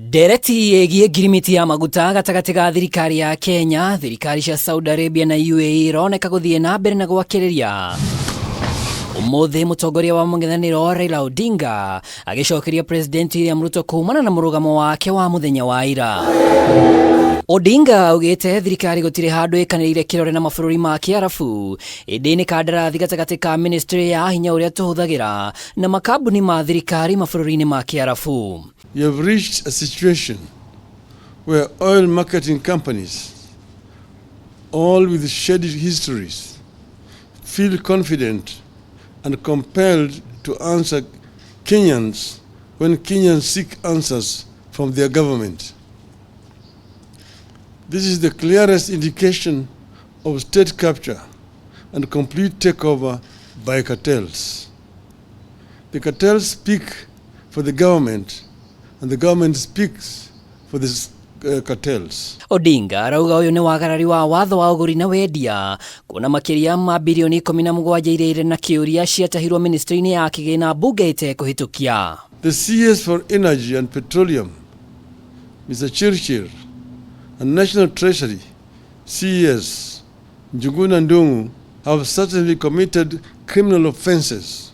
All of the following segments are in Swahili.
Dereti yegiye ngirimiti ya maguta gatagati ga thirikari ya Kenya, thirikari cia Saudi Arabia na UAE ironeka guthie na mbere na gwakireria. Umuthi mutongoria wa MUNG'ETHANIRO Raila ODINGA agicokeria President William Ruto kumana na murugamo wake wa muthenya wa ira. ODINGA augite thirikari gutire handu ikanirire kirore na mabũrũri ma Kiarabu indi ni kandarathi gatagati ka Ministry ya HINYA uria tuhuthagira na makambuni ma thirikari mabũrũri-ini ma Kiarabu. You have reached a situation where oil marketing companies, all with shady histories, feel confident and compelled to answer Kenyans when Kenyans seek answers from their government. This is the clearest indication of state capture and complete takeover by cartels. The cartels speak for the government and the government speaks for the cartels. ODINGA arauga uyu ni wagarari wa watho wa uguri na wendia kuna makiria ma bilioni 17 iria na kiuria ciatahirwo ministry-ini ya KIGINA mbunge kuhitukia. The CS for Energy and Petroleum, Mr. Chirchir, and National Treasury, CS Ndung'u, have certainly committed criminal offenses,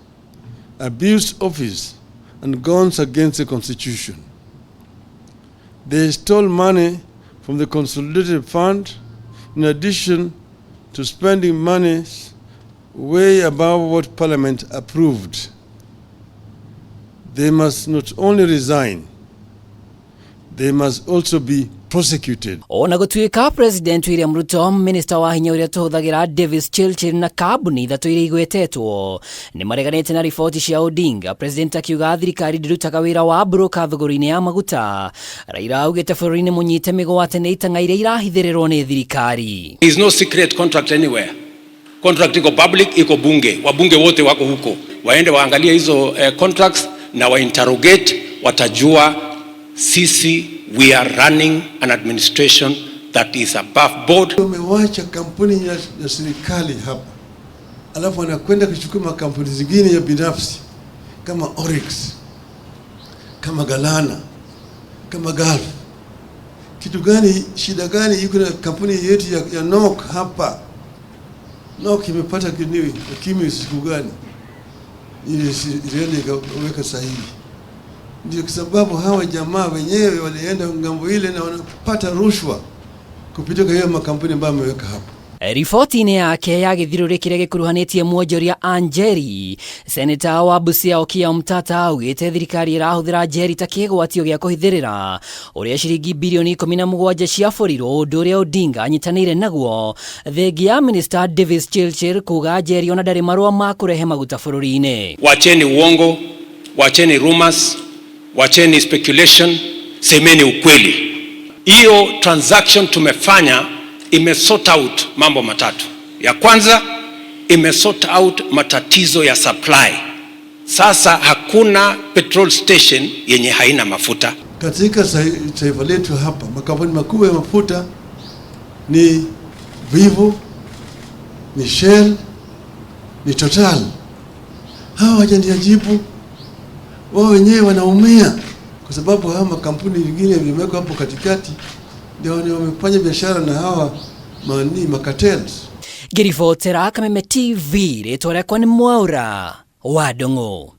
abused office, and gone against the Constitution. They stole money from the consolidated fund in addition to spending money way above what Parliament approved. They must not only resign, they must also be prosecuted. Ona gutuika President William Ruto, Minister wa HINYA uria tuhuthagira Chirchir na kambuni ithatu iria igwetetwo ni mareganite na riboti cia ODINGA. President akiuga thirikari ndirutaga wira wa broker thogori-ini ya maguta. Raila augite bũrũri-ini munyite migwate ni itanga iria irahithirirwo ni thirikari. There is no secret contract anywhere. Contract iko public, iko bunge. Wabunge wote wako huko. Waende waangalie hizo contracts na wainterrogate, watajua sisi we are running an administration that is above board. Umewacha kampuni ya serikali hapa, alafu anakwenda kuchukua makampuni zingine ya binafsi kama Oryx, kama Galana, kama Gulf. Kitu gani, shida gani iko na kampuni yetu ya NOC hapa? NOC imepata kimi siku gani? Ili weka sahihi. Ndio kwa sababu hawa jamaa wenyewe walienda ngambo ile na wanapata rushwa kupitia hiyo makampuni ambayo ameweka hapo. Riboti-ini yake ya githiruri kiria gikuruhanitie muonjoria Anjeri, Senator wa Busia Okiya Omtata augite thirikari irahuthira Njeri ta kigwatio gia kuhithirira uria ciringi bilioni 17 ciaborirwo undu uria ODINGA anyitanire naguo thengia Minister Chirchir kuga Njeri ona ndari marua ma kurehe maguta bũrũri-ini. Wacheni uongo, wacheni rumors, wacheni speculation, semeni ukweli. Hiyo transaction tumefanya imesort out mambo matatu. Ya kwanza imesort out matatizo ya supply. Sasa hakuna petrol station yenye haina mafuta. Katika taifa letu hapa makampuni makubwa ya mafuta ni Vivo, ni Shell, ni Total. Hawa hawajajibu. Wao wenyewe wanaumia kwa sababu hawa makampuni mengine yamewekwa hapo katikati ndio wamefanya biashara na hawa makatels. Ngiribotera Kameme TV ritwa rĩakwa nĩ Mwaura wa Ndung'u.